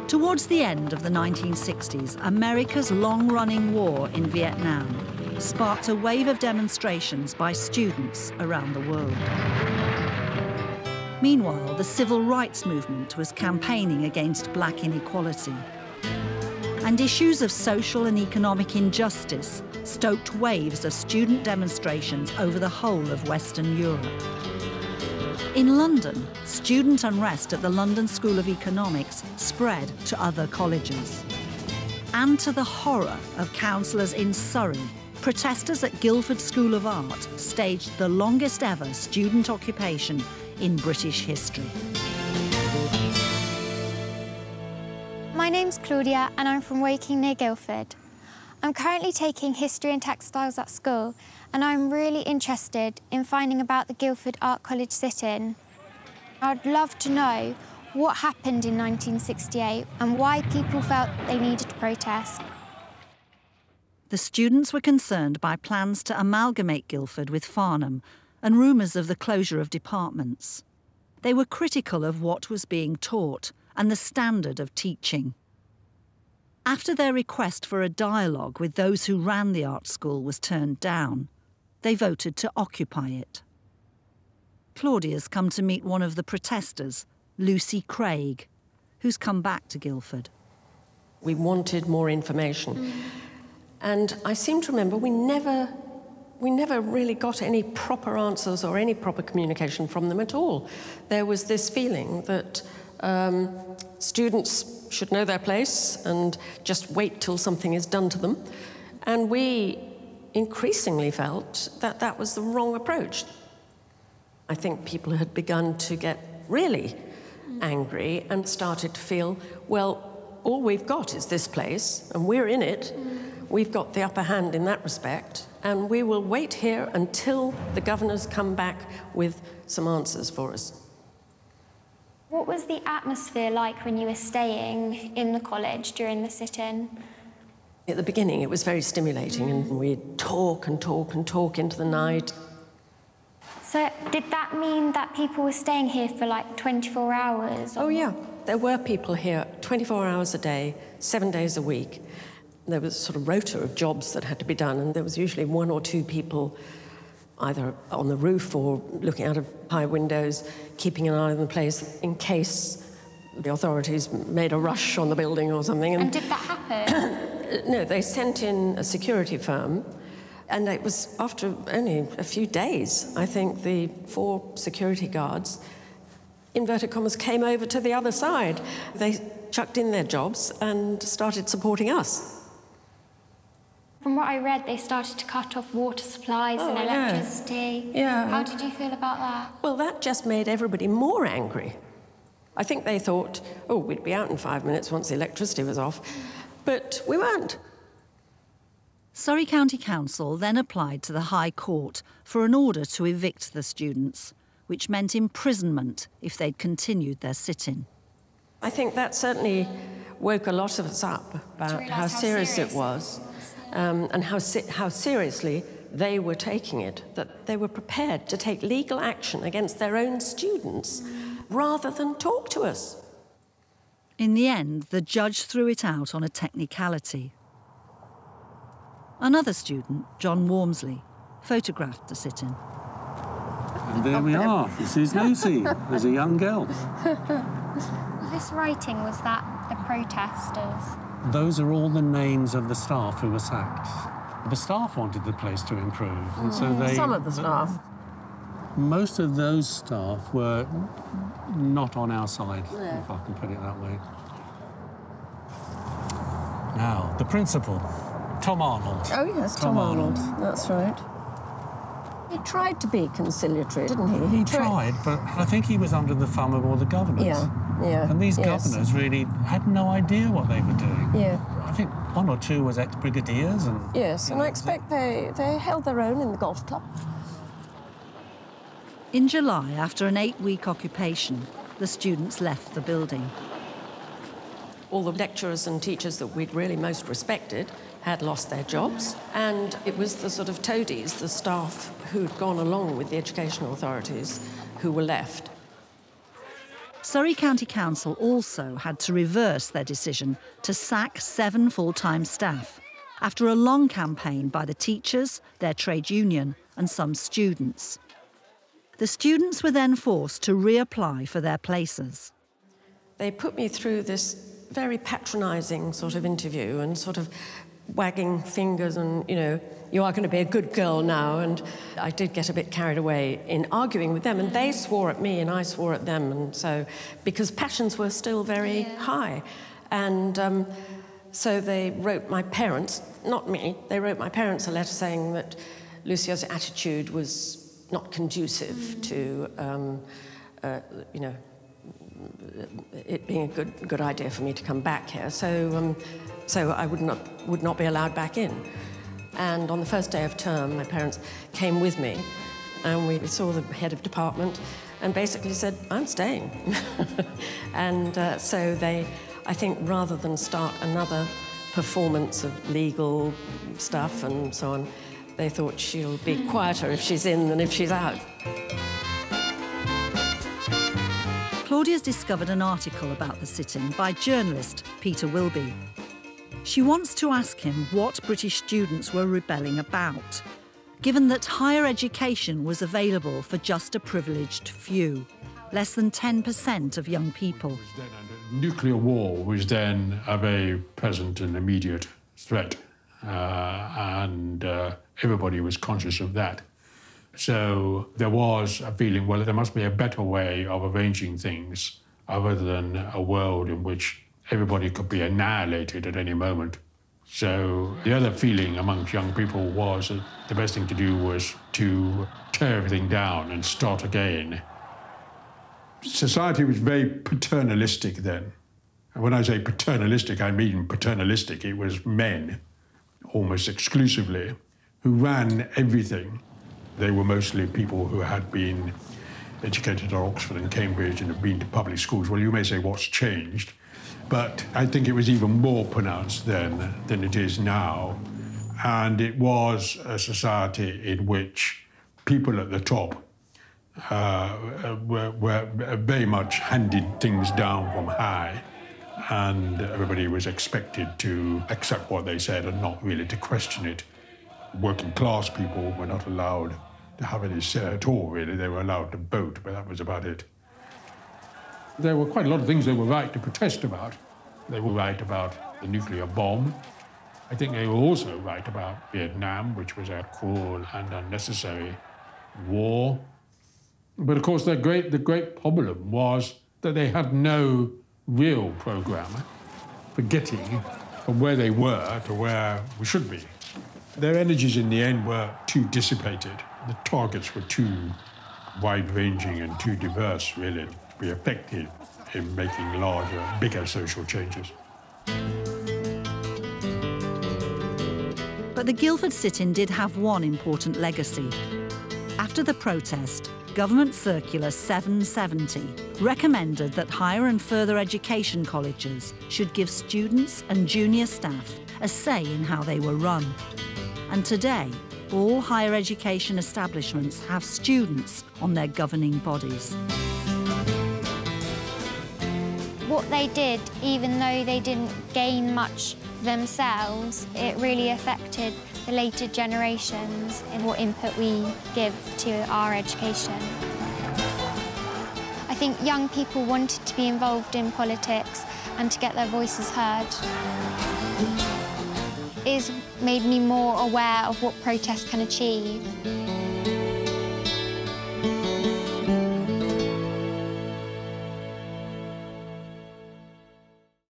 Towards the end of the 1960s, America's long-running war in Vietnam sparked a wave of demonstrations by students around the world. Meanwhile, the civil rights movement was campaigning against black inequality. And issues of social and economic injustice stoked waves of student demonstrations over the whole of Western Europe. In London, student unrest at the London School of Economics spread to other colleges. And to the horror of councillors in Surrey, protesters at Guildford School of Art staged the longest ever student occupation in British history. My name's Claudia and I'm from Woking near Guildford. I'm currently taking history and textiles at school and I'm really interested in finding about the Guildford Art College sit-in. I'd love to know what happened in 1968 and why people felt they needed to protest. The students were concerned by plans to amalgamate Guildford with Farnham and rumours of the closure of departments. They were critical of what was being taught and the standard of teaching. After their request for a dialogue with those who ran the art school was turned down, they voted to occupy it. Claudia's come to meet one of the protesters, Lucy Craig, who's come back to Guildford. We wanted more information. And I seem to remember we never really got any proper answers or any proper communication from them at all. There was this feeling that students should know their place and just wait till something is done to them. And we increasingly felt that that was the wrong approach. I think people had begun to get really angry and started to feel, well, all we've got is this place and we're in it. We've got the upper hand in that respect, and we will wait here until the governors come back with some answers for us. What was the atmosphere like when you were staying in the college during the sit-in? At the beginning, it was very stimulating, and we'd talk and talk and talk into the night. So did that mean that people were staying here for like 24 hours? Oh, yeah. There were people here 24 hours a day, 7 days a week. There was a sort of rota of jobs that had to be done, and there was usually 1 or 2 people either on the roof or looking out of high windows, keeping an eye on the place in case the authorities made a rush on the building or something. And did that happen? No, they sent in a security firm, and it was after only a few days, I think the 4 security guards, inverted commas, came over to the other side. They chucked in their jobs and started supporting us. From what I read, they started to cut off water supplies and electricity. Yeah. How did you feel about that? Well, that just made everybody more angry. I think they thought, oh, we'd be out in 5 minutes once the electricity was off. But we weren't. Surrey County Council then applied to the High Court for an order to evict the students, which meant imprisonment if they'd continued their sit-in. I think that certainly woke a lot of us up about how serious it was. And how seriously they were taking it, that they were prepared to take legal action against their own students rather than talk to us. In the end, the judge threw it out on a technicality. Another student, John Wormsley, photographed the sit-in. And there we are. This is Lucy, as a young girl. This writing, was that the protesters? Those are all the names of the staff who were sacked. The staff wanted the place to improve, and so they... Some of the staff. Most of those staff were not on our side, if I can put it that way. Now, the principal, Tom Arnold. Oh, yes, Tom Arnold. That's right. He tried to be conciliatory, didn't he? He tried, but I think he was under the thumb of all the governors. Yeah. And these governors really had no idea what they were doing. Yeah. I think 1 or 2 was ex-brigadiers and... Yes, and I expect they held their own in the golf club. In July, after an 8-week occupation, the students left the building. All the lecturers and teachers that we'd really most respected had lost their jobs, and it was the sort of toadies, the staff who'd gone along with the educational authorities, who were left. Surrey County Council also had to reverse their decision to sack 7 full-time staff after a long campaign by the teachers, their trade union and some students. The students were then forced to reapply for their places. They put me through this very patronising sort of interview and sort of wagging fingers and, you know, you are going to be a good girl now. And I did get a bit carried away in arguing with them, and they swore at me and I swore at them. And so, because passions were still very high. And so they wrote my parents, not me, they wrote my parents a letter saying that Lucia's attitude was not conducive to, you know, it being a good idea for me to come back here. So, so I would not be allowed back in. And on the first day of term, my parents came with me, and we saw the head of department, and basically said, "I'm staying." And so they, I think, rather than start another performance of legal stuff and so on, they thought she'll be quieter if she's in than if she's out. Claudia's discovered an article about the sit-in by journalist Peter Wilby. She wants to ask him what British students were rebelling about, given that higher education was available for just a privileged few, less than 10% of young people. Nuclear war was then a very present and immediate threat, and everybody was conscious of that. So there was a feeling, well, there must be a better way of arranging things other than a world in which everybody could be annihilated at any moment. So the other feeling amongst young people was that the best thing to do was to tear everything down and start again. Society was very paternalistic then. And when I say paternalistic, I mean paternalistic. It was men, almost exclusively, who ran everything. They were mostly people who had been educated at Oxford and Cambridge and had been to public schools. Well, you may say, what's changed? But I think it was even more pronounced then than it is now. And it was a society in which people at the top were very much handed things down from high, and everybody was expected to accept what they said and not really to question it. Working class people were not allowed to have any say at all, really. They were allowed to vote, but that was about it. There were quite a lot of things they were right to protest about. They were right about the nuclear bomb. I think they were also right about Vietnam, which was a cruel and unnecessary war. But of course, the great problem was that they had no real program for getting from where they were to where we should be. Their energies in the end were too dissipated. The targets were too wide-ranging and too diverse, really, to be effective in making larger, bigger social changes. But the Guildford sit-in did have one important legacy. After the protest, Government Circular 770 recommended that higher and further education colleges should give students and junior staff a say in how they were run. And today, all higher education establishments have students on their governing bodies. What they did, even though they didn't gain much themselves, it really affected the later generations in what input we give to our education. I think young people wanted to be involved in politics and to get their voices heard. It's made me more aware of what protest can achieve.